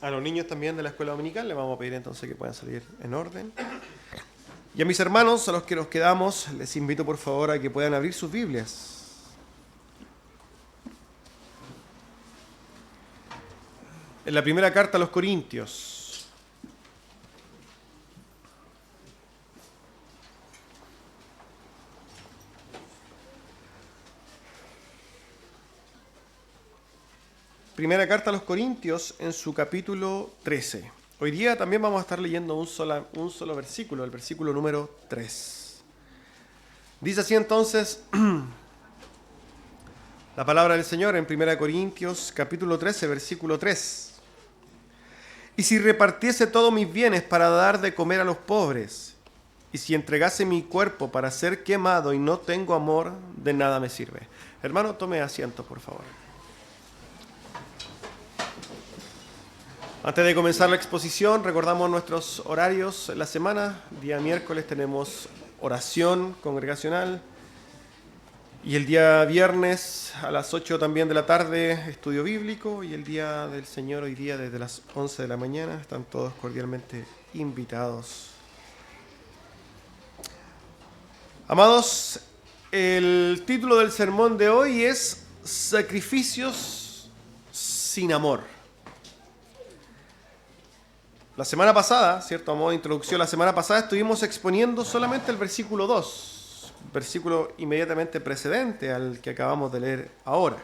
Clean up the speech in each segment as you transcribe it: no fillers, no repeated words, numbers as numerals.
A los niños también de la escuela dominical les vamos a pedir entonces que puedan salir en orden. Y a mis hermanos, a los que nos quedamos, les invito por favor a que puedan abrir sus Biblias. En la primera carta a los Corintios. Primera carta a los Corintios en su capítulo 13. Hoy día también vamos a estar leyendo un solo versículo, el versículo número 3. Dice así entonces la palabra del Señor en 1 Corintios capítulo 13, versículo 3. Y si repartiese todos mis bienes para dar de comer a los pobres, y si entregase mi cuerpo para ser quemado y no tengo amor, de nada me sirve. Hermano, tome asiento, por favor. Antes de comenzar la exposición, recordamos nuestros horarios en la semana. Día miércoles tenemos oración congregacional. Y el día viernes a las 8 también de la tarde, estudio bíblico. Y el día del Señor hoy día desde las 11 de la mañana. Están todos cordialmente invitados. Amados, el título del sermón de hoy es Sacrificios sin amor. La semana pasada, ¿cierto? A modo de introducción, la semana pasada estuvimos exponiendo solamente el versículo 2, versículo inmediatamente precedente al que acabamos de leer ahora.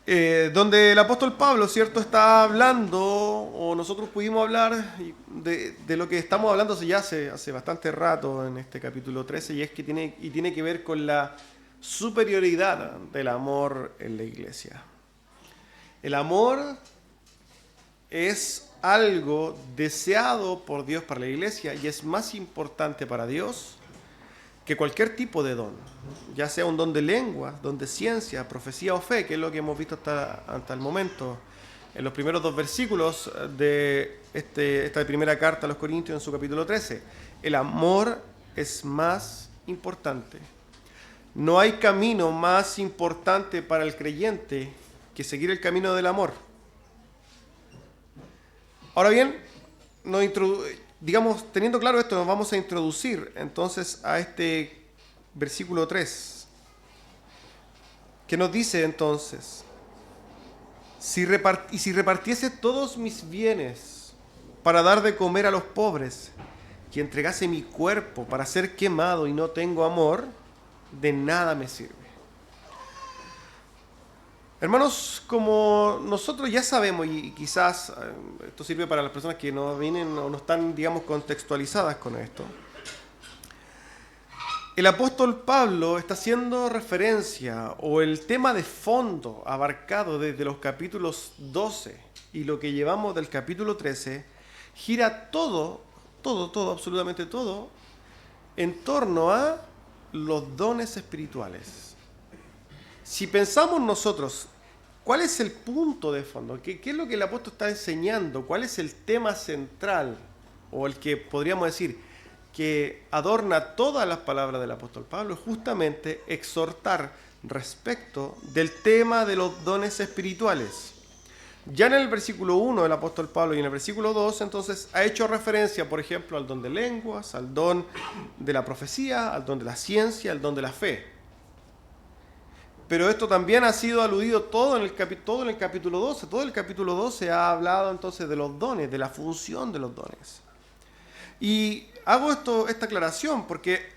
Donde el apóstol Pablo, ¿cierto? Está hablando, o nosotros pudimos hablar de lo que estamos hablando hace bastante rato en este capítulo 13, y es que tiene que ver con la superioridad del amor en la iglesia. El amor es algo deseado por Dios para la iglesia y es más importante para Dios que cualquier tipo de don, ya sea un don de lengua, don de ciencia, profecía o fe, que es lo que hemos visto hasta el momento en los primeros dos versículos de esta primera carta a los Corintios en su capítulo 13. El amor es más importante. No hay camino más importante para el creyente que seguir el camino del amor. Ahora bien, teniendo claro esto, nos vamos a introducir entonces a este versículo 3, que nos dice entonces, si repartiese todos mis bienes para dar de comer a los pobres, y entregase mi cuerpo para ser quemado y no tengo amor, de nada me sirve. Hermanos, como nosotros ya sabemos, y quizás esto sirve para las personas que no vienen o no están, contextualizadas con esto, el apóstol Pablo está haciendo referencia, o el tema de fondo abarcado desde los capítulos 12 y lo que llevamos del capítulo 13, gira todo, absolutamente todo, en torno a los dones espirituales. Si pensamos nosotros, ¿cuál es el punto de fondo? ¿Qué es lo que el apóstol está enseñando? ¿Cuál es el tema central? O el que podríamos decir que adorna todas las palabras del apóstol Pablo, justamente exhortar respecto del tema de los dones espirituales. Ya en el versículo 1 del apóstol Pablo y en el versículo 2, entonces, ha hecho referencia, por ejemplo, al don de lenguas, al don de la profecía, al don de la ciencia, al don de la fe. Pero esto también ha sido aludido todo en el capítulo 12. Todo el capítulo 12 ha hablado entonces de los dones, de la función de los dones. Y hago esta aclaración porque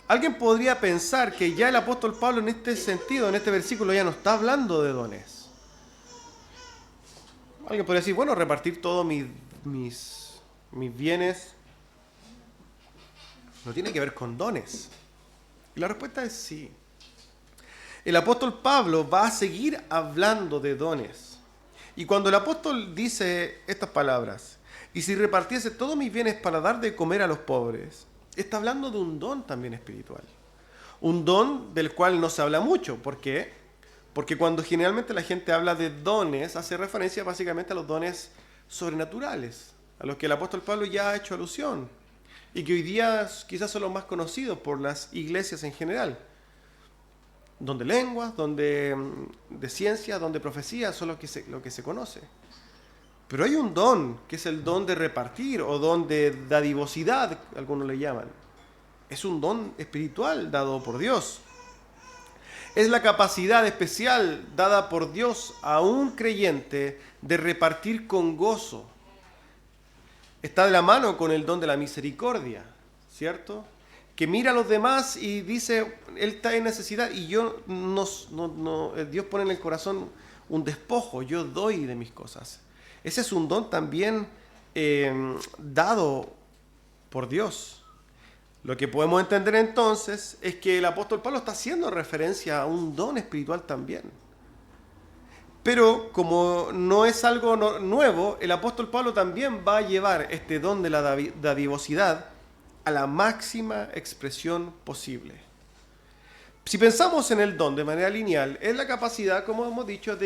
alguien podría pensar que ya el apóstol Pablo en este sentido, en este versículo, ya no está hablando de dones. Alguien podría decir, bueno, repartir todos mis bienes no tiene que ver con dones. Y la respuesta es sí. El apóstol Pablo va a seguir hablando de dones. Y cuando el apóstol dice estas palabras, y si repartiese todos mis bienes para dar de comer a los pobres, está hablando de un don también espiritual. Un don del cual no se habla mucho. ¿Por qué? Porque cuando generalmente la gente habla de dones, hace referencia básicamente a los dones sobrenaturales, a los que el apóstol Pablo ya ha hecho alusión, y que hoy día quizás son los más conocidos por las iglesias en general. don de lenguas, don de ciencia, don de profecía, son lo que se conoce. Pero hay un don, que es el don de repartir, o don de dadivosidad, algunos le llaman. Es un don espiritual dado por Dios. Es la capacidad especial dada por Dios a un creyente de repartir con gozo. Está de la mano con el don de la misericordia, ¿cierto? Que mira a los demás y dice, él está en necesidad y yo Dios pone en el corazón un despojo, yo doy de mis cosas. Ese es un don también dado por Dios. Lo que podemos entender entonces es que el apóstol Pablo está haciendo referencia a un don espiritual también. Pero como no es algo nuevo, el apóstol Pablo también va a llevar este don de la dadivosidad a la máxima expresión posible. Si pensamos en el don de manera lineal, es la capacidad, como hemos dicho,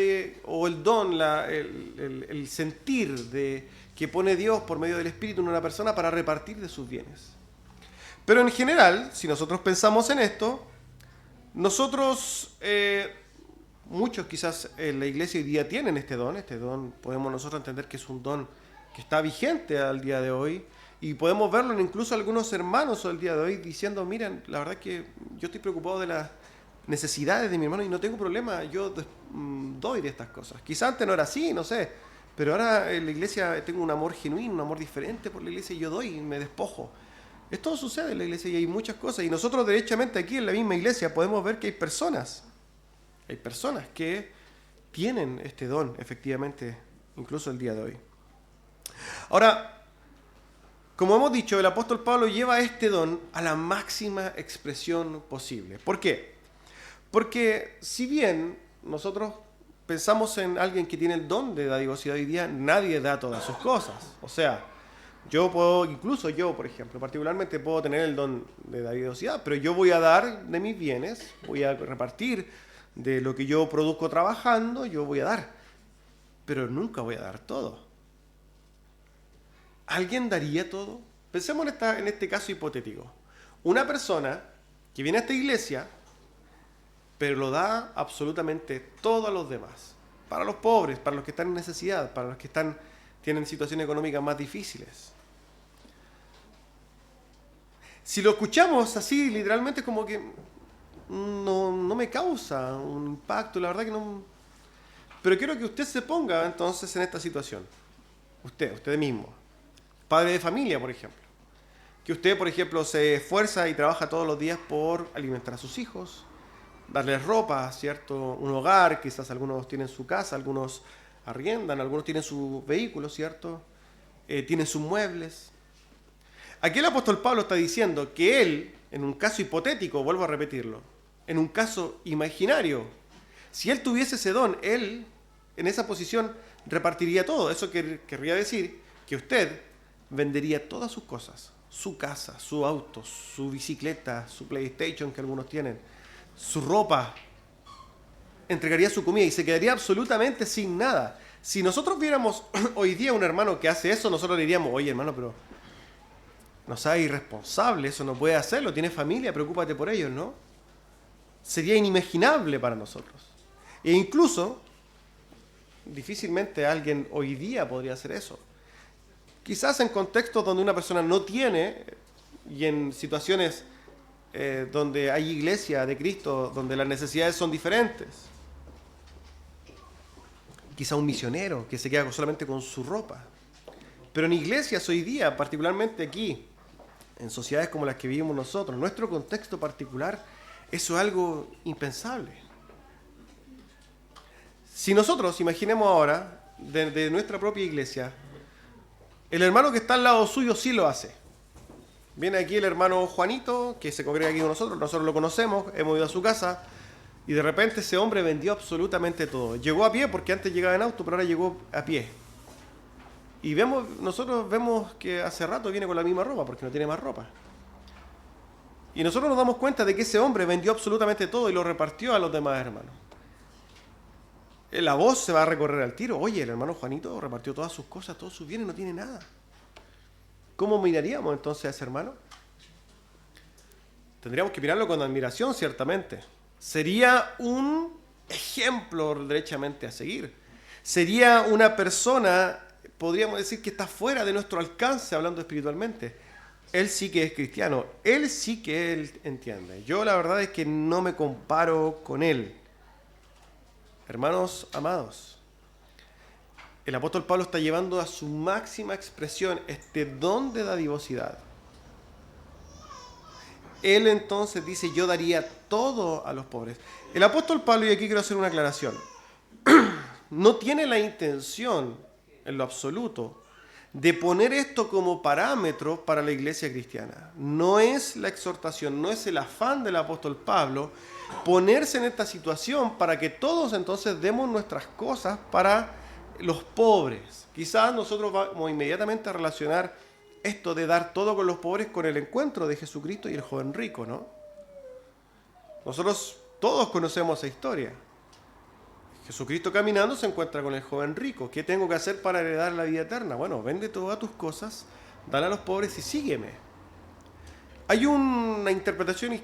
o el don, el sentir que pone Dios por medio del Espíritu en una persona para repartir de sus bienes. Pero en general, si nosotros pensamos en esto, nosotros, muchos quizás en la iglesia hoy día tienen este don podemos nosotros entender que es un don que está vigente al día de hoy, y podemos verlo en incluso algunos hermanos al día de hoy diciendo, miren, la verdad es que yo estoy preocupado de las necesidades de mi hermano y no tengo problema, yo doy de estas cosas. Quizás antes no era así, no sé, pero ahora en la iglesia tengo un amor genuino, un amor diferente por la iglesia y yo doy y me despojo. Esto sucede en la iglesia y hay muchas cosas. Y nosotros derechamente aquí en la misma iglesia podemos ver que hay personas que tienen este don, efectivamente, incluso el día de hoy. Ahora, como hemos dicho, el apóstol Pablo lleva este don a la máxima expresión posible. ¿Por qué? Porque si bien nosotros pensamos en alguien que tiene el don de dadivosidad hoy día, nadie da todas sus cosas. O sea, incluso yo, por ejemplo, particularmente puedo tener el don de dadivosidad, pero yo voy a dar de mis bienes, voy a repartir de lo que yo produzco trabajando, yo voy a dar, pero nunca voy a dar todo. ¿Alguien daría todo? Pensemos en este caso hipotético. Una persona que viene a esta iglesia, pero lo da absolutamente todo a los demás. Para los pobres, para los que están en necesidad, para los que tienen situaciones económicas más difíciles. Si lo escuchamos así, literalmente, como que no me causa un impacto, la verdad que no. Pero quiero que usted se ponga entonces en esta situación. Usted mismo. Padre de familia, por ejemplo. Que usted, por ejemplo, se esfuerza y trabaja todos los días por alimentar a sus hijos, darles ropa, ¿cierto? Un hogar, quizás algunos tienen su casa, algunos arriendan, algunos tienen su vehículo, ¿cierto? Tienen sus muebles. Aquí el apóstol Pablo está diciendo que él, en un caso hipotético, vuelvo a repetirlo, en un caso imaginario, si él tuviese ese don, él, en esa posición, repartiría todo. Eso querría decir que usted vendería todas sus cosas, su casa, su auto, su bicicleta, su PlayStation que algunos tienen, su ropa, entregaría su comida y se quedaría absolutamente sin nada. Si nosotros viéramos hoy día un hermano que hace eso, nosotros le diríamos, oye hermano, pero no seas irresponsable, eso no puede hacerlo, tienes familia, preocúpate por ellos, ¿no? Sería inimaginable para nosotros. E incluso, difícilmente alguien hoy día podría hacer eso. Quizás en contextos donde una persona no tiene, y en situaciones donde hay iglesia de Cristo, donde las necesidades son diferentes. Quizá un misionero que se queda solamente con su ropa. Pero en iglesias hoy día, particularmente aquí, en sociedades como las que vivimos nosotros, en nuestro contexto particular, eso es algo impensable. Si nosotros, imaginemos ahora, de nuestra propia iglesia, el hermano que está al lado suyo sí lo hace. Viene aquí el hermano Juanito, que se congrega aquí con nosotros lo conocemos, hemos ido a su casa, y de repente ese hombre vendió absolutamente todo. Llegó a pie, porque antes llegaba en auto, pero ahora llegó a pie. Y nosotros vemos que hace rato viene con la misma ropa, porque no tiene más ropa. Y nosotros nos damos cuenta de que ese hombre vendió absolutamente todo y lo repartió a los demás hermanos. La voz se va a recorrer al tiro. Oye, el hermano Juanito repartió todas sus cosas, todos sus bienes, no tiene nada. ¿Cómo miraríamos entonces a ese hermano? Tendríamos que mirarlo con admiración, ciertamente. Sería un ejemplo derechamente a seguir. Sería una persona, podríamos decir, que está fuera de nuestro alcance hablando espiritualmente. Él sí que es cristiano, él sí que él entiende. Yo la verdad es que no me comparo con él. Hermanos amados, el apóstol Pablo está llevando a su máxima expresión este don de dadivosidad. Él entonces dice, yo daría todo a los pobres. El apóstol Pablo, y aquí quiero hacer una aclaración, no tiene la intención, en lo absoluto, de poner esto como parámetro para la iglesia cristiana. No es la exhortación, no es el afán del apóstol Pablo ponerse en esta situación para que todos entonces demos nuestras cosas para los pobres. Quizás nosotros vamos inmediatamente a relacionar esto de dar todo con los pobres con el encuentro de Jesucristo y el joven rico, ¿no? Nosotros todos conocemos esa historia. Jesucristo caminando se encuentra con el joven rico. ¿Qué tengo que hacer para heredar la vida eterna? Bueno, vende todas tus cosas, dale a los pobres y sígueme. Hay una interpretación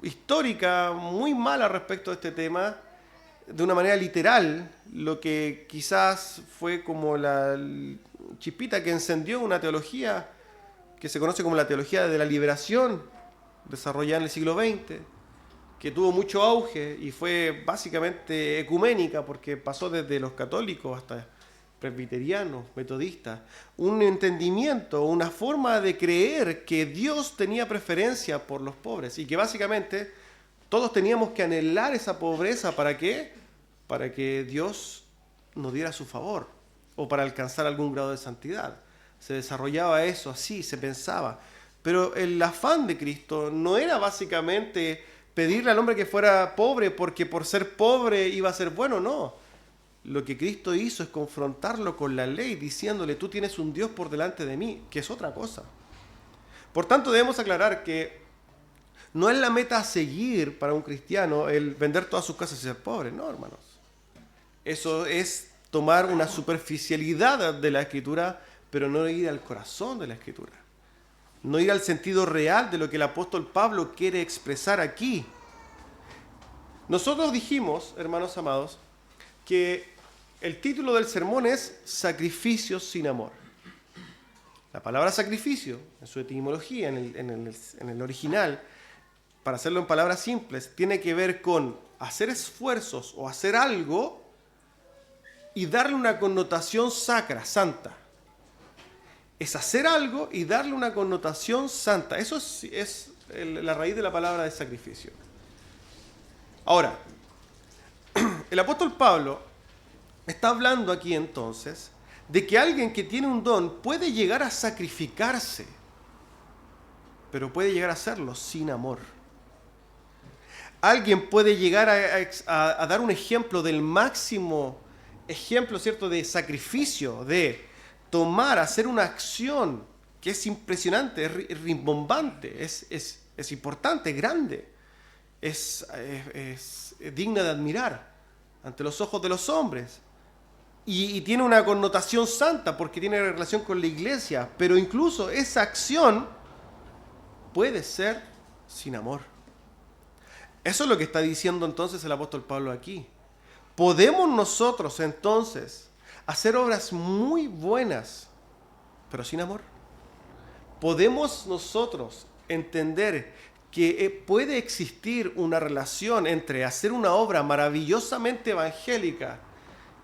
histórica muy mala respecto a este tema, de una manera literal, lo que quizás fue como la chispita que encendió una teología que se conoce como la teología de la liberación, desarrollada en el siglo XX, que tuvo mucho auge y fue básicamente ecuménica porque pasó desde los católicos hasta presbiterianos, metodistas, un entendimiento, una forma de creer que Dios tenía preferencia por los pobres y que básicamente todos teníamos que anhelar esa pobreza. ¿Para qué? Para que Dios nos diera su favor o para alcanzar algún grado de santidad. Se desarrollaba eso así, se pensaba. Pero el afán de Cristo no era básicamente pedirle al hombre que fuera pobre porque por ser pobre iba a ser bueno, no. Lo que Cristo hizo es confrontarlo con la ley, diciéndole, tú tienes un Dios por delante de mí, que es otra cosa. Por tanto, debemos aclarar que no es la meta a seguir para un cristiano el vender todas sus casas y ser pobre, no, hermanos. Eso es tomar una superficialidad de la Escritura, pero no ir al corazón de la Escritura. No ir al sentido real de lo que el apóstol Pablo quiere expresar aquí. Nosotros dijimos, hermanos amados, que el título del sermón es Sacrificios sin amor. La palabra sacrificio, en su etimología, en el original, para hacerlo en palabras simples, tiene que ver con hacer esfuerzos o hacer algo y darle una connotación sacra, santa. Es hacer algo y darle una connotación santa. Eso es la raíz de la palabra de sacrificio. Ahora, el apóstol Pablo está hablando aquí entonces de que alguien que tiene un don puede llegar a sacrificarse, pero puede llegar a hacerlo sin amor. Alguien puede llegar a dar un ejemplo del máximo ejemplo, ¿cierto?, de sacrificio, de tomar, hacer una acción que es impresionante, es rimbombante, es importante, es grande, es digna de admirar ante los ojos de los hombres. Y tiene una connotación santa porque tiene relación con la iglesia, pero incluso esa acción puede ser sin amor. Eso es lo que está diciendo entonces el apóstol Pablo aquí. ¿Podemos nosotros entonces hacer obras muy buenas, pero sin amor? ¿Podemos nosotros entender que puede existir una relación entre hacer una obra maravillosamente evangélica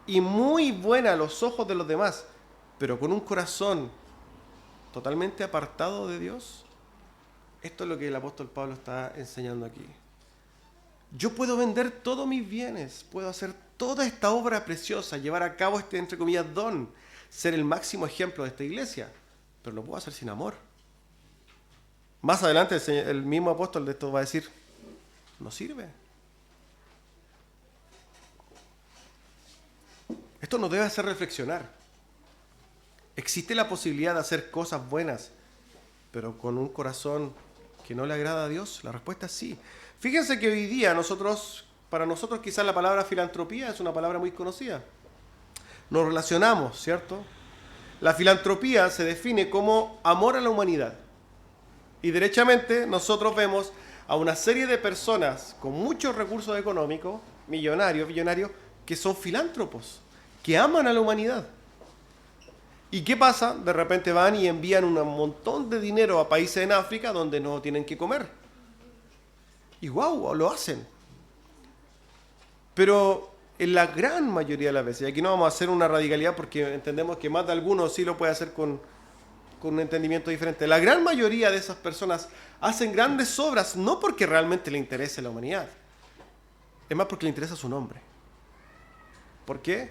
y muy buena a los ojos de los demás, pero con un corazón totalmente apartado de Dios? Esto es lo que el apóstol Pablo está enseñando aquí. Yo puedo vender todos mis bienes, puedo hacer toda esta obra preciosa, llevar a cabo este, entre comillas, don, ser el máximo ejemplo de esta iglesia, pero lo puedo hacer sin amor. Más adelante el mismo apóstol de esto va a decir, no sirve. Esto nos debe hacer reflexionar. ¿Existe la posibilidad de hacer cosas buenas, pero con un corazón que no le agrada a Dios? La respuesta es sí. Fíjense que hoy día para nosotros quizás la palabra filantropía es una palabra muy conocida. Nos relacionamos, ¿cierto? La filantropía se define como amor a la humanidad. Y derechamente nosotros vemos a una serie de personas con muchos recursos económicos, millonarios, que son filántropos, que aman a la humanidad. ¿Y qué pasa? De repente van y envían un montón de dinero a países en África donde no tienen que comer. Y wow, lo hacen. Pero en la gran mayoría de las veces, y aquí no vamos a hacer una radicalidad porque entendemos que más de algunos sí lo puede hacer con un entendimiento diferente. La gran mayoría de esas personas hacen grandes obras no porque realmente le interese la humanidad, es más porque le interesa su nombre. ¿Por qué?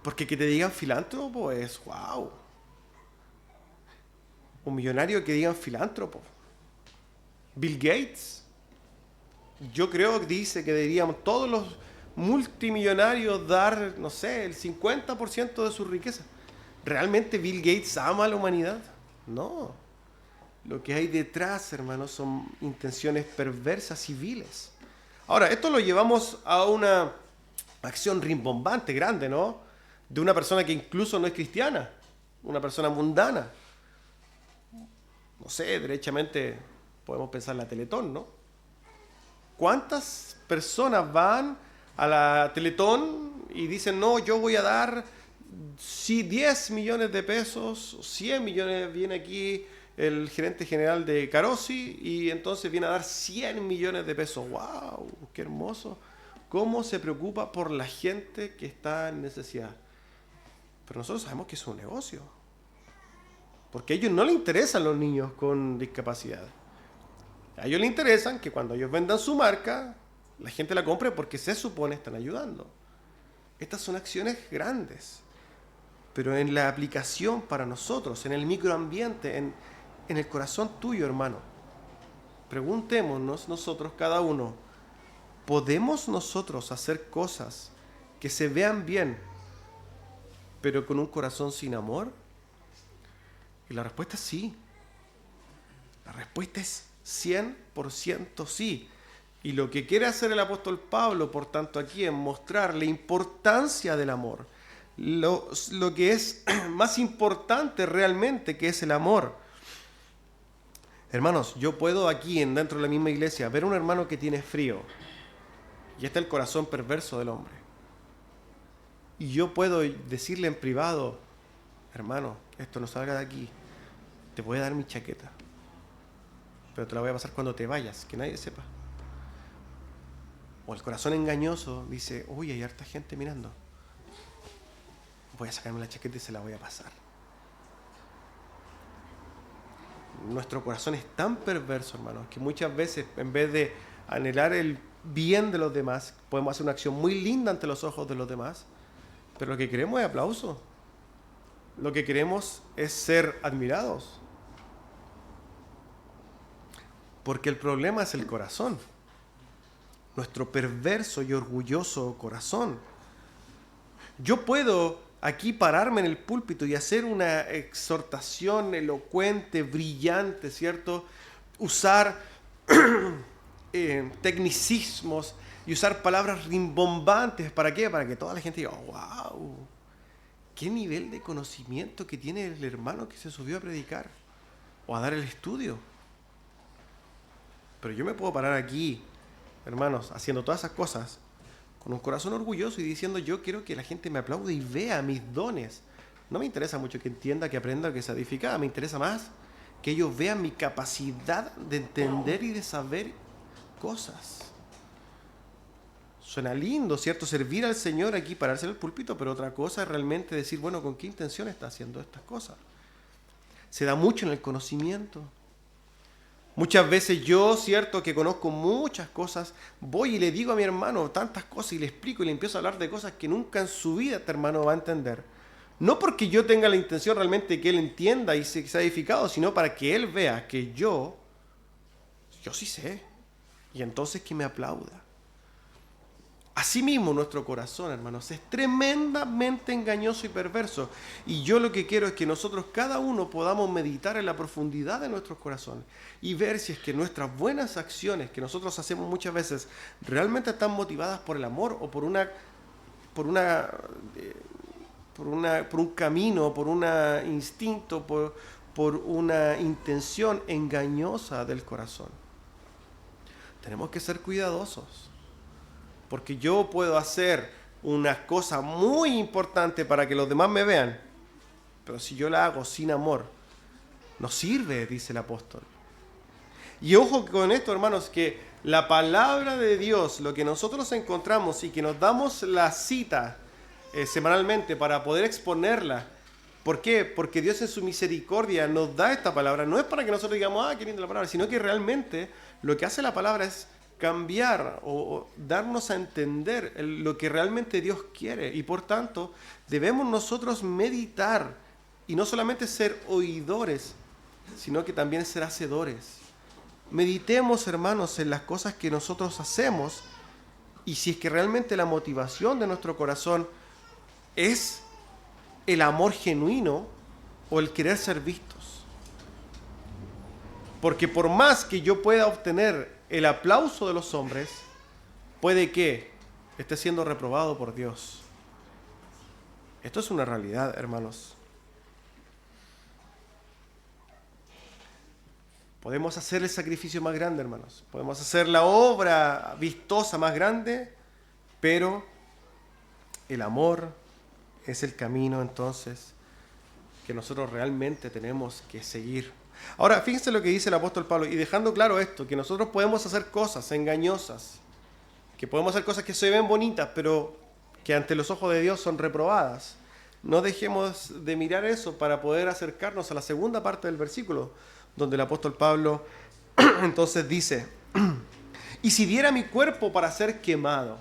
Porque que te digan filántropo es wow. Un millonario que digan filántropo. Bill Gates, yo creo que dice que deberíamos todos los multimillonarios dar, no sé, el 50% de su riqueza. ¿Realmente Bill Gates ama a la humanidad? No. Lo que hay detrás, hermanos, son intenciones perversas y viles. Ahora, esto lo llevamos a una acción rimbombante, grande, ¿no? De una persona que incluso no es cristiana, una persona mundana. No sé, derechamente podemos pensar en la Teletón, ¿no? ¿Cuántas personas van a la Teletón y dicen, no, yo voy a dar 10 millones de pesos, 100 millones, viene aquí el gerente general de Carosi y entonces viene a dar 100 millones de pesos? ¡Wow! ¡Qué hermoso! ¿Cómo se preocupa por la gente que está en necesidad? Pero nosotros sabemos que es un negocio. Porque a ellos no les interesan los niños con discapacidad. A ellos les interesan que cuando ellos vendan su marca, la gente la compre porque se supone están ayudando. Estas son acciones grandes. Pero en la aplicación para nosotros, en el microambiente, en el corazón tuyo, hermano, preguntémonos nosotros cada uno, ¿podemos nosotros hacer cosas que se vean bien, pero con un corazón sin amor? Y la respuesta es sí. La respuesta es 100% sí. Y lo que quiere hacer el apóstol Pablo, por tanto, aquí es mostrar la importancia del amor. Lo que es más importante realmente, que es el amor. Hermanos, yo puedo aquí, dentro de la misma iglesia, ver un hermano que tiene frío. Y está el corazón perverso del hombre. Y yo puedo decirle en privado, hermano, esto no salga de aquí. Te voy a dar mi chaqueta, pero te la voy a pasar cuando te vayas, que nadie sepa. O el corazón engañoso dice, uy, hay harta gente mirando. Voy a sacarme la chaqueta y se la voy a pasar. Nuestro corazón es tan perverso, hermanos, que muchas veces, en vez de anhelar el bien de los demás, podemos hacer una acción muy linda ante los ojos de los demás, pero lo que queremos es aplauso. Lo que queremos es ser admirados. Porque el problema es el corazón. Nuestro perverso y orgulloso corazón. Yo puedo aquí pararme en el púlpito y hacer una exhortación elocuente, brillante, ¿cierto? Usar tecnicismos y usar palabras rimbombantes. ¿Para qué? Para que toda la gente diga, wow, qué nivel de conocimiento que tiene el hermano que se subió a predicar o a dar el estudio. Pero yo me puedo parar aquí, hermanos, haciendo todas esas cosas con un corazón orgulloso y diciendo, yo quiero que la gente me aplaude y vea mis dones. No me interesa mucho que entienda, que aprenda, que sea edificada. Me interesa más que ellos vean mi capacidad de entender y de saber cosas. Suena lindo, ¿cierto? Servir al Señor aquí, pararse en el púlpito, pero otra cosa es realmente decir, bueno, ¿con qué intención está haciendo estas cosas? Se da mucho en el conocimiento. Muchas veces yo, cierto, que conozco muchas cosas, voy y le digo a mi hermano tantas cosas y le explico y le empiezo a hablar de cosas que nunca en su vida este hermano va a entender. No porque yo tenga la intención realmente que él entienda y se sea edificado, sino para que él vea que yo sí sé. Y entonces que me aplauda. Asimismo, nuestro corazón, hermanos, es tremendamente engañoso y perverso. Y yo lo que quiero es que nosotros, cada uno, podamos meditar en la profundidad de nuestros corazones y ver si es que nuestras buenas acciones que nosotros hacemos muchas veces realmente están motivadas por el amor o por un camino, por un instinto, por una intención engañosa del corazón. tenemos que ser cuidadosos. Porque yo puedo hacer una cosa muy importante para que los demás me vean, pero si yo la hago sin amor, no sirve, dice el apóstol. Y ojo con esto, hermanos, que la palabra de Dios, lo que nosotros encontramos y que nos damos la cita semanalmente para poder exponerla. ¿Por qué? Porque Dios en su misericordia nos da esta palabra. No es para que nosotros digamos, qué linda la palabra, sino que realmente lo que hace la palabra es cambiar o darnos a entender lo que realmente Dios quiere. Y por tanto, debemos nosotros meditar y no solamente ser oidores, sino que también ser hacedores. Meditemos, hermanos, en las cosas que nosotros hacemos y si es que realmente la motivación de nuestro corazón es el amor genuino o el querer ser vistos. Porque por más que yo pueda obtener el aplauso de los hombres, puede que esté siendo reprobado por Dios. Esto es una realidad, hermanos. Podemos hacer el sacrificio más grande, hermanos. Podemos hacer la obra vistosa más grande, pero el amor es el camino, entonces, que nosotros realmente tenemos que seguir. Ahora, fíjense lo que dice el apóstol Pablo, y dejando claro esto, que nosotros podemos hacer cosas engañosas, que podemos hacer cosas que se ven bonitas, pero que ante los ojos de Dios son reprobadas. No dejemos de mirar eso para poder acercarnos a la segunda parte del versículo, donde el apóstol Pablo entonces dice, y si diera mi cuerpo para ser quemado.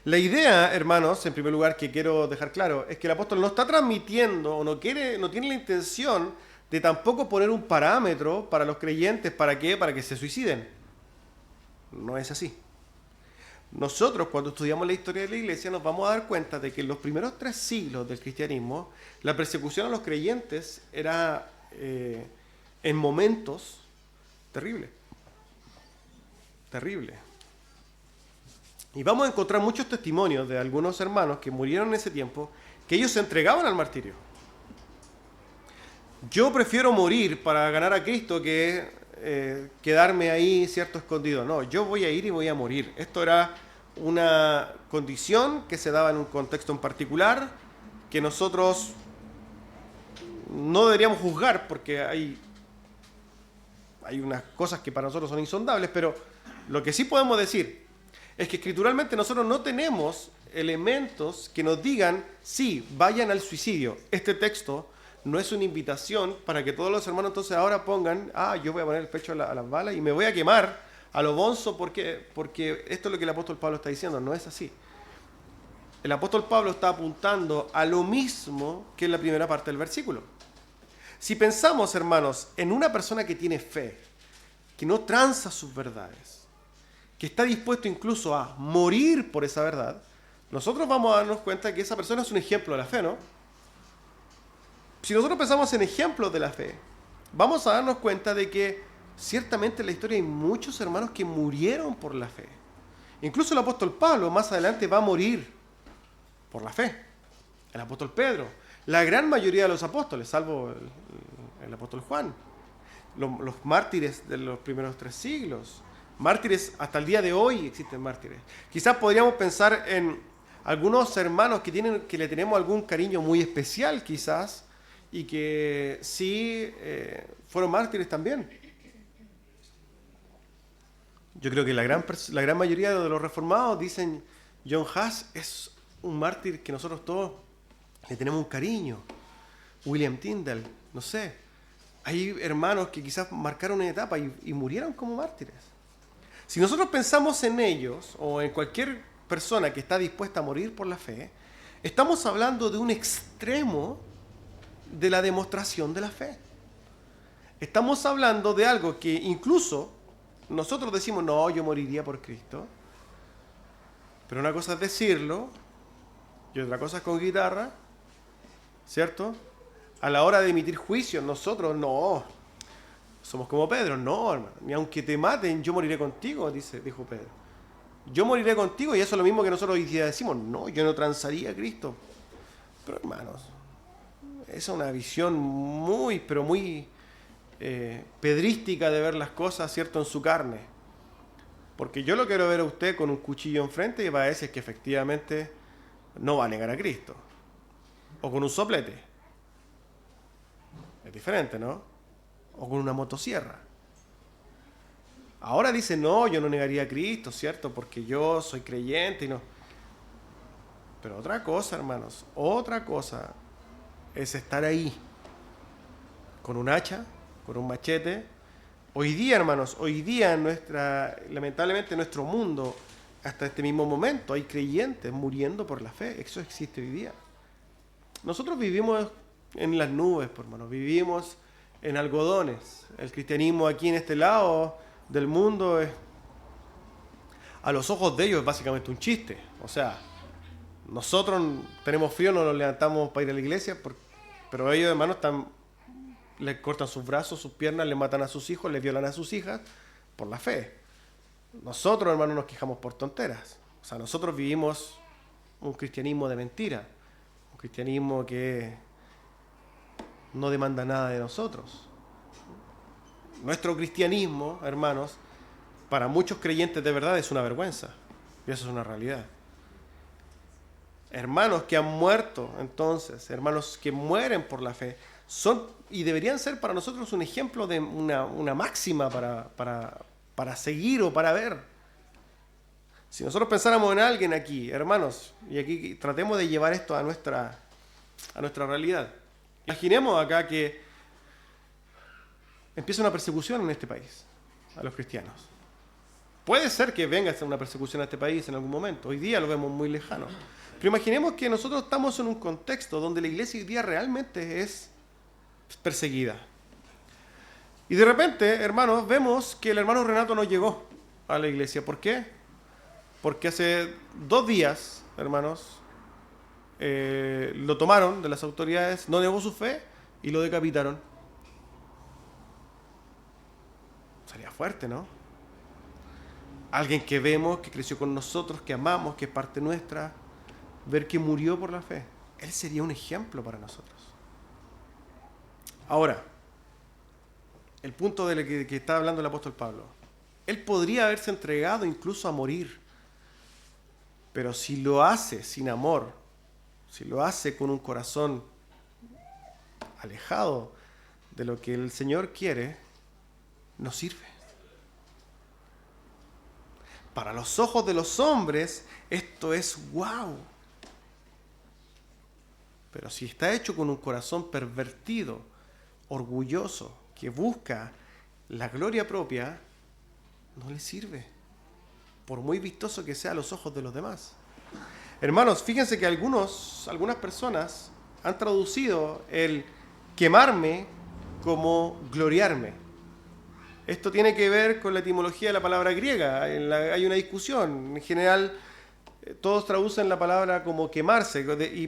La idea, hermanos, en primer lugar, que quiero dejar claro, es que el apóstol no está transmitiendo o no tiene la intención de tampoco poner un parámetro para los creyentes. ¿Para qué? Para que se suiciden. No es así. Nosotros, cuando estudiamos la historia de la iglesia, nos vamos a dar cuenta de que en los primeros 3 siglos del cristianismo, la persecución a los creyentes era en momentos terrible. Terrible. Y vamos a encontrar muchos testimonios de algunos hermanos que murieron en ese tiempo, que ellos se entregaban al martirio. Yo prefiero morir para ganar a Cristo que quedarme ahí, cierto, escondido. No, yo voy a ir y voy a morir. Esto era una condición que se daba en un contexto en particular, que nosotros no deberíamos juzgar, porque hay unas cosas que para nosotros son insondables, pero lo que sí podemos decir es que escrituralmente nosotros no tenemos elementos que nos digan, sí, vayan al suicidio. Este texto no es una invitación para que todos los hermanos entonces ahora pongan, yo voy a poner el pecho a las balas y me voy a quemar a lo bonzo porque esto es lo que el apóstol Pablo está diciendo. No es así. El apóstol Pablo está apuntando a lo mismo que en la primera parte del versículo. Si pensamos, hermanos, en una persona que tiene fe, que no tranza sus verdades, que está dispuesto incluso a morir por esa verdad, nosotros vamos a darnos cuenta que esa persona es un ejemplo de la fe, ¿no? Si nosotros pensamos en ejemplos de la fe, vamos a darnos cuenta de que ciertamente en la historia hay muchos hermanos que murieron por la fe. Incluso el apóstol Pablo más adelante va a morir por la fe. El apóstol Pedro, la gran mayoría de los apóstoles, salvo el apóstol Juan, los mártires de los primeros 3 siglos, mártires hasta el día de hoy existen mártires. Quizás podríamos pensar en algunos hermanos que le tenemos algún cariño muy especial quizás, y que sí fueron mártires también. Yo creo que la gran mayoría de los reformados dicen, John Huss es un mártir que nosotros todos le tenemos un cariño. William Tyndale, no sé. Hay hermanos que quizás marcaron una etapa y murieron como mártires. Si nosotros pensamos en ellos o en cualquier persona que está dispuesta a morir por la fe, estamos hablando de un extremo de la demostración de la fe. Estamos hablando de algo que incluso nosotros decimos, no, yo moriría por Cristo. Pero una cosa es decirlo y otra cosa es con guitarra, ¿cierto? A la hora de emitir juicios, nosotros no. Somos como Pedro, no, hermano. Ni aunque te maten, yo moriré contigo, dijo Pedro. Yo moriré contigo, y eso es lo mismo que nosotros hoy día decimos, no, yo no transaría a Cristo. Pero hermanos, esa es una visión muy, pero muy pedrística de ver las cosas, ¿cierto?, en su carne. Porque yo lo quiero ver a usted con un cuchillo enfrente y va a decir que efectivamente no va a negar a Cristo. O con un soplete. Es diferente, ¿no? O con una motosierra. Ahora dice, no, yo no negaría a Cristo, ¿cierto? Porque yo soy creyente y no. Pero otra cosa, hermanos, otra cosa es estar ahí con un hacha, con un machete. Hoy día, hermanos, hoy día lamentablemente en nuestro mundo, hasta este mismo momento, hay creyentes muriendo por la fe. Eso existe hoy día. Nosotros vivimos en las nubes, hermanos, vivimos en algodones. El cristianismo aquí en este lado del mundo es, a los ojos de ellos, es básicamente un chiste. O sea, nosotros tenemos frío, no nos levantamos para ir a la iglesia, pero ellos, hermanos, les cortan sus brazos, sus piernas, les matan a sus hijos, les violan a sus hijas por la fe. Nosotros, hermanos, nos quejamos por tonteras. O sea, nosotros vivimos un cristianismo de mentira, un cristianismo que no demanda nada de nosotros. Nuestro cristianismo, hermanos, para muchos creyentes de verdad es una vergüenza, y eso es una realidad. Hermanos que han muerto, entonces, hermanos que mueren por la fe, son y deberían ser para nosotros un ejemplo de una máxima para seguir o para ver. Si nosotros pensáramos en alguien aquí, hermanos, y aquí tratemos de llevar esto a nuestra realidad. Imaginemos acá que empieza una persecución en este país a los cristianos. Puede ser que venga a ser una persecución a este país en algún momento. Hoy día lo vemos muy lejano. Pero imaginemos que nosotros estamos en un contexto donde la iglesia hoy día realmente es perseguida. Y de repente, hermanos, vemos que el hermano Renato no llegó a la iglesia. ¿Por qué? Porque hace 2 días, hermanos, lo tomaron de las autoridades, no negó su fe y lo decapitaron. Sería fuerte, ¿no? Alguien que vemos, que creció con nosotros, que amamos, que es parte nuestra, ver que murió por la fe. Él sería un ejemplo para nosotros. Ahora, el punto del que está hablando el apóstol Pablo. Él podría haberse entregado incluso a morir. Pero si lo hace sin amor, si lo hace con un corazón alejado de lo que el Señor quiere, no sirve. Para los ojos de los hombres, esto es wow. Pero si está hecho con un corazón pervertido, orgulloso, que busca la gloria propia, no le sirve, por muy vistoso que sea a los ojos de los demás. Hermanos, fíjense que algunas personas han traducido el quemarme como gloriarme. Esto tiene que ver con la etimología de la palabra griega. Hay una discusión. En general, todos traducen la palabra como quemarse,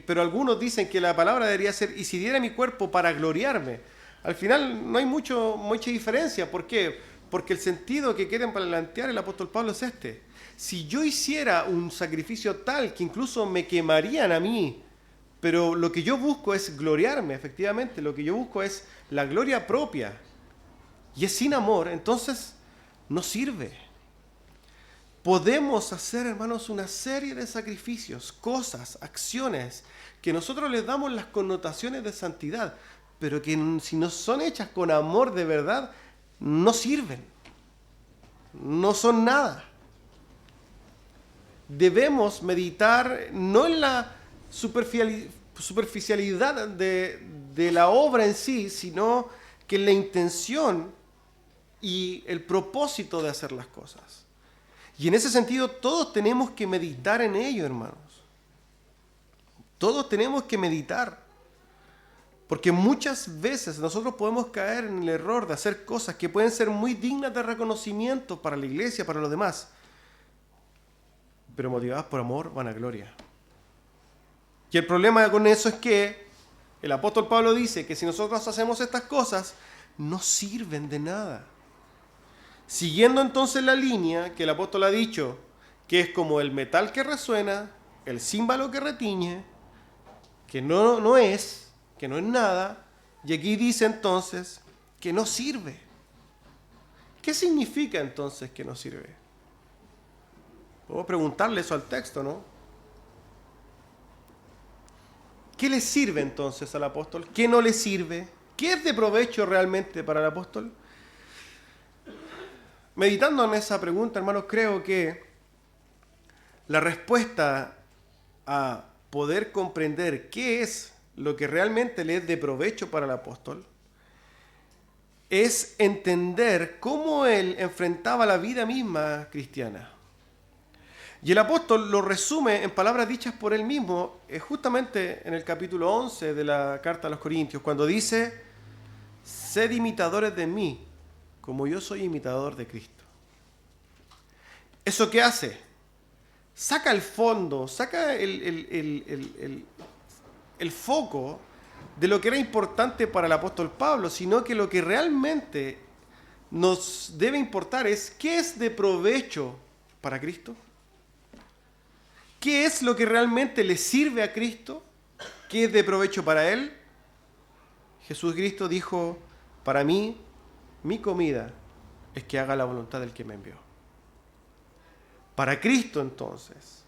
pero algunos dicen que la palabra debería ser y si diera mi cuerpo para gloriarme. Al final no hay mucha diferencia. ¿Por qué? Porque el sentido que quieren plantear el apóstol Pablo es este. Si yo hiciera un sacrificio tal que incluso me quemarían a mí, pero lo que yo busco es gloriarme, efectivamente, lo que yo busco es la gloria propia, y es sin amor, entonces no sirve. Podemos hacer, hermanos, una serie de sacrificios, cosas, acciones, que nosotros les damos las connotaciones de santidad, pero que si no son hechas con amor de verdad, no sirven. No son nada. Debemos meditar no en la superficialidad de la obra en sí, sino que en la intención y el propósito de hacer las cosas. Y en ese sentido todos tenemos que meditar en ello, hermanos. Todos tenemos que meditar. Porque muchas veces nosotros podemos caer en el error de hacer cosas que pueden ser muy dignas de reconocimiento para la iglesia, para los demás, pero motivadas por amor, vanagloria. Y el problema con eso es que el apóstol Pablo dice que si nosotros hacemos estas cosas, no sirven de nada. Siguiendo entonces la línea que el apóstol ha dicho, que es como el metal que resuena, el címbalo que retiñe, que no es nada, y aquí dice entonces que no sirve. ¿Qué significa entonces que no sirve? Puedo preguntarle eso al texto, ¿no? ¿Qué le sirve entonces al apóstol? ¿Qué no le sirve? ¿Qué es de provecho realmente para el apóstol? Meditando en esa pregunta, hermanos, creo que la respuesta a poder comprender qué es lo que realmente le es de provecho para el apóstol es entender cómo él enfrentaba la vida misma cristiana. Y el apóstol lo resume en palabras dichas por él mismo, justamente en el capítulo 11 de la carta a los Corintios, cuando dice: sed imitadores de mí, como yo soy imitador de Cristo. ¿Eso qué hace? Saca el fondo, saca el foco de lo que era importante para el apóstol Pablo, sino que lo que realmente nos debe importar es qué es de provecho para Cristo. ¿Qué es lo que realmente le sirve a Cristo? ¿Qué es de provecho para Él? Jesucristo dijo: para mí, mi comida es que haga la voluntad del que me envió. Para Cristo, entonces,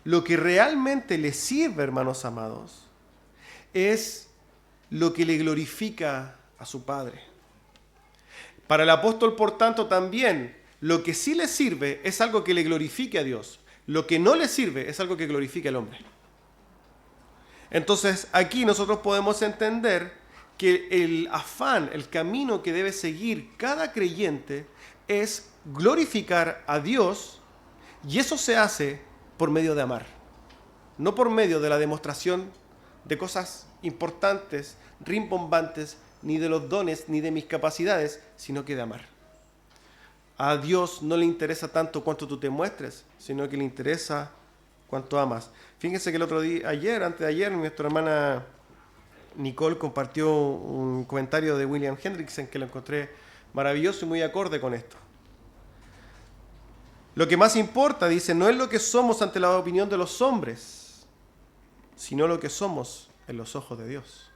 lo que realmente le sirve, hermanos amados, es lo que le glorifica a su Padre. Para el apóstol, por tanto, también, lo que sí le sirve es algo que le glorifique a Dios. Lo que no le sirve es algo que glorifique al hombre. Entonces, aquí nosotros podemos entender que el afán, el camino que debe seguir cada creyente es glorificar a Dios, y eso se hace por medio de amar, no por medio de la demostración de cosas importantes, rimbombantes, ni de los dones, ni de mis capacidades, sino que de amar. A Dios no le interesa tanto cuánto tú te muestres, sino que le interesa cuánto amas. Fíjense que el otro día, antes de ayer, nuestra hermana Nicole compartió un comentario de William Hendrickson que lo encontré maravilloso y muy acorde con esto. Lo que más importa, dice, no es lo que somos ante la opinión de los hombres, sino lo que somos en los ojos de Dios.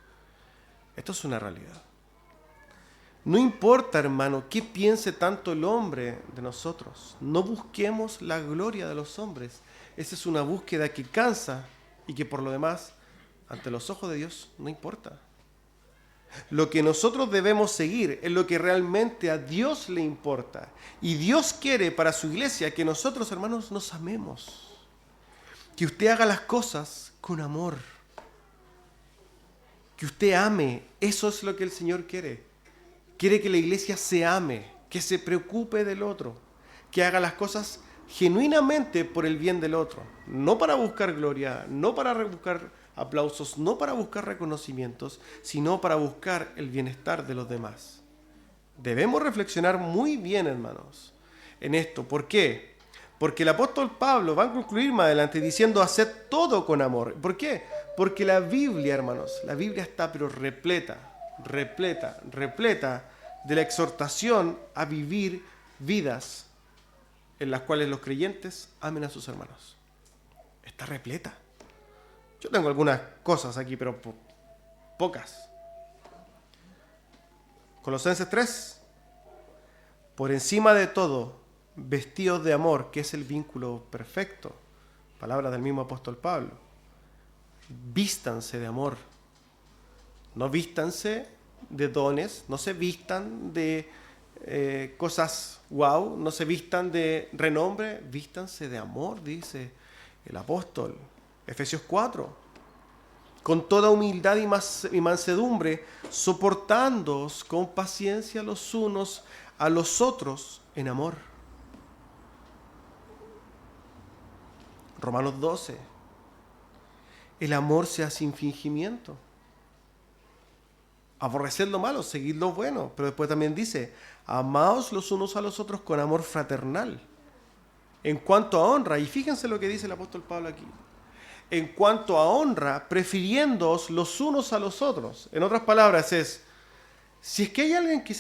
Esto es una realidad. No importa, hermano, qué piense tanto el hombre de nosotros. No busquemos la gloria de los hombres. Esa es una búsqueda que cansa y que por lo demás, ante los ojos de Dios, no importa. Lo que nosotros debemos seguir es lo que realmente a Dios le importa. Y Dios quiere para su iglesia que nosotros, hermanos, nos amemos. Que usted haga las cosas con amor. Que usted ame. Eso es lo que el Señor quiere. Quiere que la iglesia se ame, que se preocupe del otro, que haga las cosas genuinamente por el bien del otro. No para buscar gloria, no para buscar aplausos, no para buscar reconocimientos, sino para buscar el bienestar de los demás. Debemos reflexionar muy bien, hermanos, en esto. ¿Por qué? Porque el apóstol Pablo va a concluir más adelante diciendo: haced todo con amor. ¿Por qué? Porque la Biblia, hermanos, la Biblia está pero repleta de la exhortación a vivir vidas en las cuales los creyentes amen a sus hermanos. Está repleta. Yo tengo algunas cosas aquí, pero pocas. Colosenses 3. Por encima de todo, vestidos de amor, que es el vínculo perfecto. Palabras del mismo apóstol Pablo. Vístanse de amor. No vístanse de dones, no se vistan de cosas wow, no se vistan de renombre, vístanse de amor, dice el apóstol. Efesios 4. Con toda humildad y mansedumbre, soportándoos con paciencia los unos a los otros en amor. Romanos 12. El amor sea sin fingimiento. Aborreced lo malo, seguid lo bueno. Pero después también dice: amaos los unos a los otros con amor fraternal. En cuanto a honra, y fíjense lo que dice el apóstol Pablo aquí. En cuanto a honra, prefiriéndoos los unos a los otros. En otras palabras es, si es que hay alguien que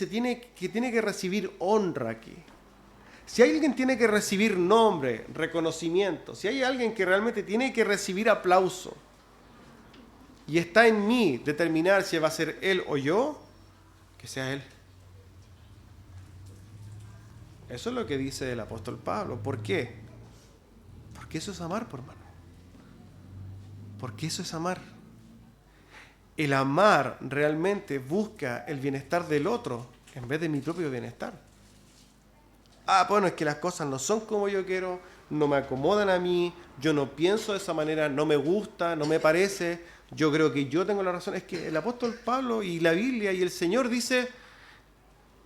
tiene que recibir honra aquí, si alguien tiene que recibir nombre, reconocimiento, si hay alguien que realmente tiene que recibir aplauso, y está en mí determinar si va a ser él o yo, que sea él. Eso es lo que dice el apóstol Pablo. ¿Por qué? Porque eso es amar, por hermano. Porque eso es amar. El amar realmente busca el bienestar del otro en vez de mi propio bienestar. Bueno, es que las cosas no son como yo quiero, no me acomodan a mí, yo no pienso de esa manera, no me gusta, no me parece, yo creo que yo tengo la razón. Es que el apóstol Pablo y la Biblia y el Señor dice,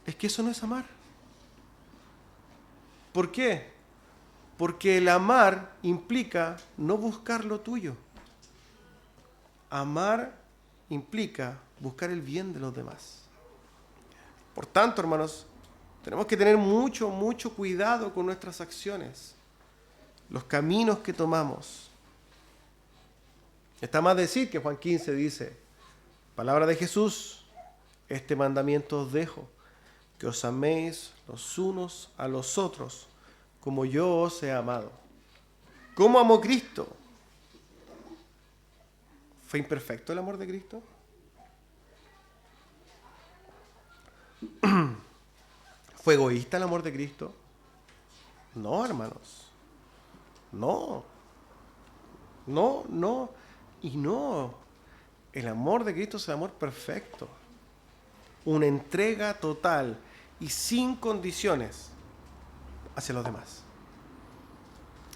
es que eso no es amar. ¿Por qué? Porque el amar implica no buscar lo tuyo. Amar implica buscar el bien de los demás. Por tanto, hermanos, tenemos que tener mucho, mucho cuidado con nuestras acciones, los caminos que tomamos. Está más decir que Juan 15 dice, palabra de Jesús, este mandamiento os dejo, que os améis los unos a los otros, como yo os he amado. ¿Cómo amó Cristo? ¿Fue imperfecto el amor de Cristo? ¿Fue egoísta el amor de Cristo? No, hermanos. No. No, no y no. El amor de Cristo es el amor perfecto. Una entrega total y sin condiciones hacia los demás.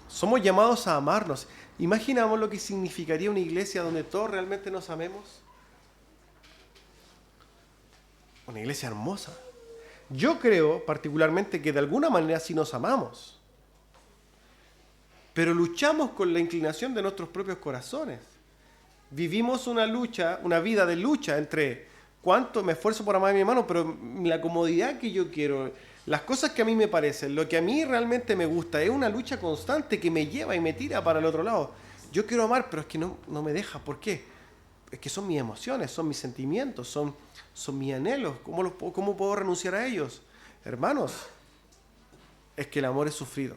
Somos llamados a amarnos. ¿Imaginamos lo que significaría una iglesia donde todos realmente nos amemos? Una iglesia hermosa. Yo creo particularmente que de alguna manera sí nos amamos, pero luchamos con la inclinación de nuestros propios corazones. Vivimos una lucha, una vida de lucha entre cuánto me esfuerzo por amar a mi hermano, pero la comodidad que yo quiero, las cosas que a mí me parecen, lo que a mí realmente me gusta, es una lucha constante que me lleva y me tira para el otro lado. Yo quiero amar, pero es que no me deja. ¿Por qué? Es que son mis emociones, son mis sentimientos, son mis anhelos. ¿Cómo puedo renunciar a ellos? Hermanos, es que el amor es sufrido.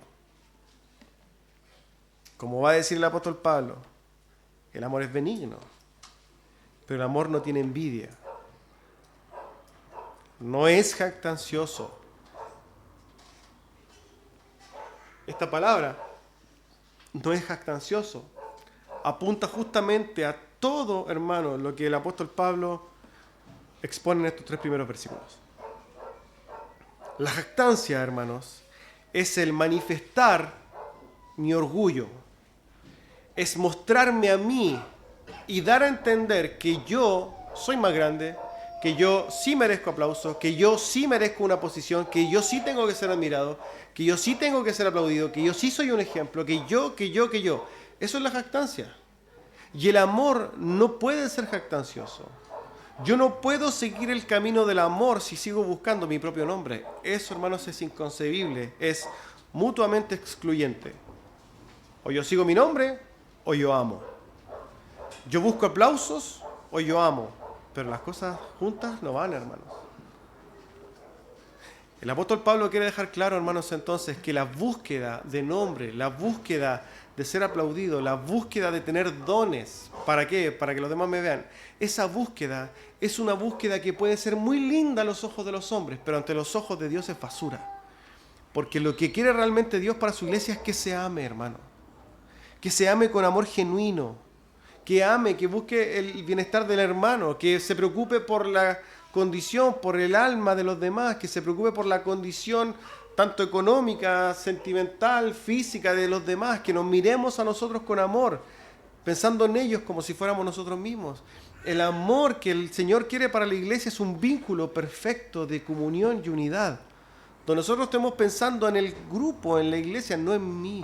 Como va a decir el apóstol Pablo, el amor es benigno, pero el amor no tiene envidia. No es jactancioso. Esta palabra no es jactancioso. Apunta justamente a todo, hermano, lo que el apóstol Pablo expone en estos 3 primeros versículos. La jactancia, hermanos, es el manifestar mi orgullo. Es mostrarme a mí y dar a entender que yo soy más grande, que yo sí merezco aplauso, que yo sí merezco una posición, que yo sí tengo que ser admirado, que yo sí tengo que ser aplaudido, que yo sí soy un ejemplo, que yo. Eso es la jactancia. Y el amor no puede ser jactancioso. Yo no puedo seguir el camino del amor si sigo buscando mi propio nombre. Eso, hermanos, es inconcebible, es mutuamente excluyente. O yo sigo mi nombre, o yo amo. Yo busco aplausos, o yo amo. Pero las cosas juntas no van, hermanos. El apóstol Pablo quiere dejar claro, hermanos, entonces, que la búsqueda de nombre, la búsqueda de ser aplaudido, la búsqueda de tener dones, ¿para qué? Para que los demás me vean. Esa búsqueda es una búsqueda que puede ser muy linda a los ojos de los hombres, pero ante los ojos de Dios es basura. Porque lo que quiere realmente Dios para su iglesia es que se ame, hermano. Que se ame con amor genuino. Que ame, que busque el bienestar del hermano, que se preocupe por la condición, por el alma de los demás, que se preocupe por la condición tanto económica, sentimental, física de los demás, que nos miremos a nosotros con amor, pensando en ellos como si fuéramos nosotros mismos. El amor que el Señor quiere para la iglesia es un vínculo perfecto de comunión y unidad, donde nosotros estemos pensando en el grupo, en la iglesia, no en mí.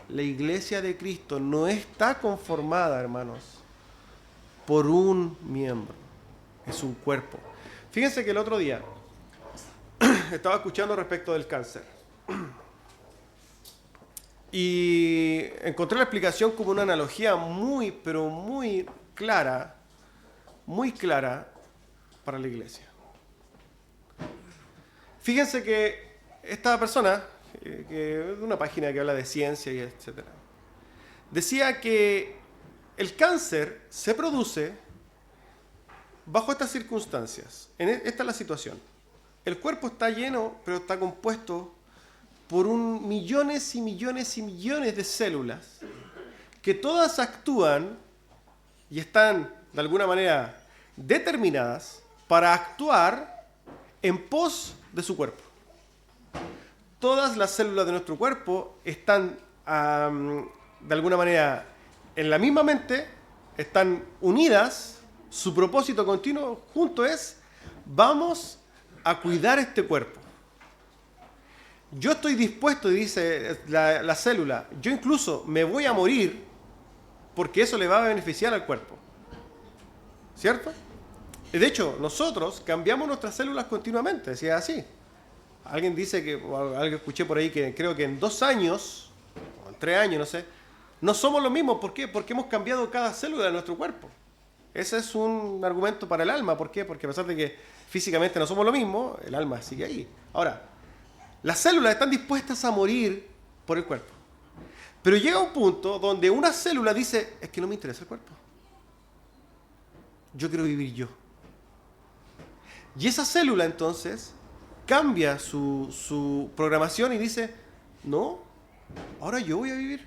La iglesia de Cristo no está conformada, hermanos, por un miembro, es un cuerpo. Fíjense que el otro día estaba escuchando respecto del cáncer y encontré la explicación como una analogía muy, pero muy clara para la iglesia. Fíjense que esta persona, que es una página que habla de ciencia y etcétera, decía que el cáncer se produce bajo estas circunstancias. Esta es la situación. El cuerpo está lleno, pero está compuesto por millones y millones y millones de células que todas actúan y están de alguna manera determinadas para actuar en pos de su cuerpo. Todas las células de nuestro cuerpo están de alguna manera en la misma mente, están unidas, su propósito continuo junto es: vamos a cuidar este cuerpo. Yo estoy dispuesto, dice la célula, yo incluso me voy a morir porque eso le va a beneficiar al cuerpo. ¿Cierto? De hecho, nosotros cambiamos nuestras células continuamente, si es así. Alguien dice que, o algo escuché por ahí, que creo que en 2 años, o en 3 años, no sé, no somos lo mismo. ¿Por qué? Porque hemos cambiado cada célula de nuestro cuerpo. Ese es un argumento para el alma. ¿Por qué? Porque a pesar de que físicamente no somos lo mismo, el alma sigue ahí. Ahora, las células están dispuestas a morir por el cuerpo. Pero llega un punto donde una célula dice: es que no me interesa el cuerpo. Yo quiero vivir yo. Y esa célula entonces cambia su programación y dice: no, ahora yo voy a vivir.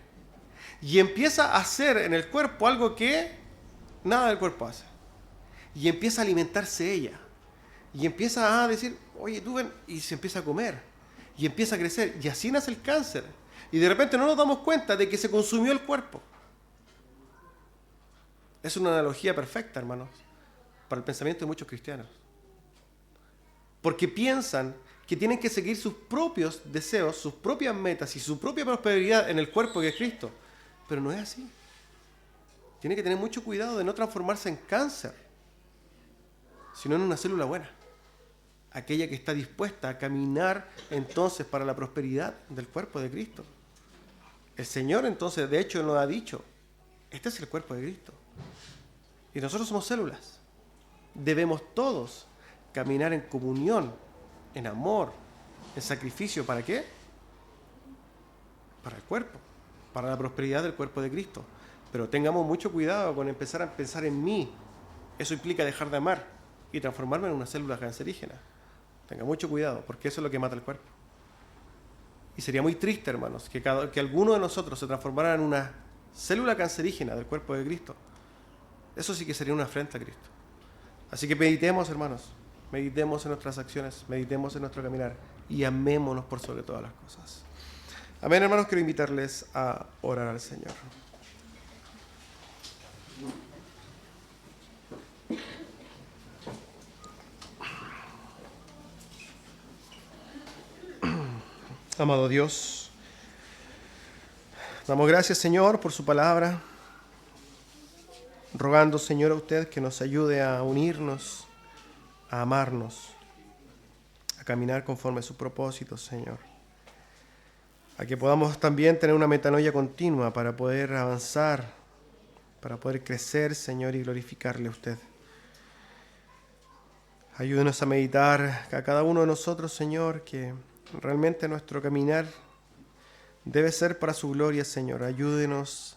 Y empieza a hacer en el cuerpo algo que nada del cuerpo hace. Y empieza a alimentarse ella. Y empieza a decir: oye, tú ven, y se empieza a comer. Y empieza a crecer. Y así nace el cáncer. Y de repente no nos damos cuenta de que se consumió el cuerpo. Es una analogía perfecta, hermanos, para el pensamiento de muchos cristianos. Porque piensan que tienen que seguir sus propios deseos, sus propias metas y su propia prosperidad en el cuerpo que es Cristo. Pero no es así. Tiene que tener mucho cuidado de no transformarse en cáncer, sino en una célula buena. Aquella que está dispuesta a caminar entonces para la prosperidad del cuerpo de Cristo. El Señor entonces, de hecho, nos ha dicho: este es el cuerpo de Cristo. Y nosotros somos células. Debemos todos caminar en comunión, en amor, en sacrificio. ¿Para qué? Para el cuerpo, para la prosperidad del cuerpo de Cristo. Pero tengamos mucho cuidado con empezar a pensar en mí. Eso implica dejar de amar y transformarme en una célula cancerígena. Tenga mucho cuidado, porque eso es lo que mata el cuerpo. Y sería muy triste, hermanos, que alguno de nosotros se transformara en una célula cancerígena del cuerpo de Cristo. Eso sí que sería una afrenta a Cristo. Así que meditemos, hermanos. Meditemos en nuestras acciones, meditemos en nuestro caminar y amémonos por sobre todas las cosas. Amén, hermanos. Quiero invitarles a orar al Señor. Amado Dios, damos gracias, Señor, por su palabra, rogando, Señor, a usted que nos ayude a unirnos, a amarnos, a caminar conforme a sus propósitos, Señor. A que podamos también tener una metanoia continua para poder avanzar, para poder crecer, Señor, y glorificarle a usted. Ayúdenos a meditar a cada uno de nosotros, Señor, que realmente nuestro caminar debe ser para su gloria, Señor. Ayúdenos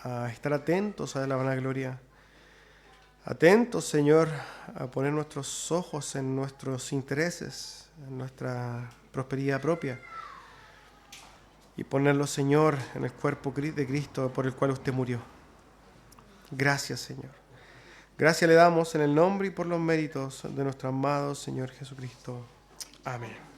a estar atentos a la vanagloria. Atentos, Señor, a poner nuestros ojos en nuestros intereses, en nuestra prosperidad propia. Y ponerlo, Señor, en el cuerpo de Cristo por el cual usted murió. Gracias, Señor. Gracias le damos en el nombre y por los méritos de nuestro amado Señor Jesucristo. Amén.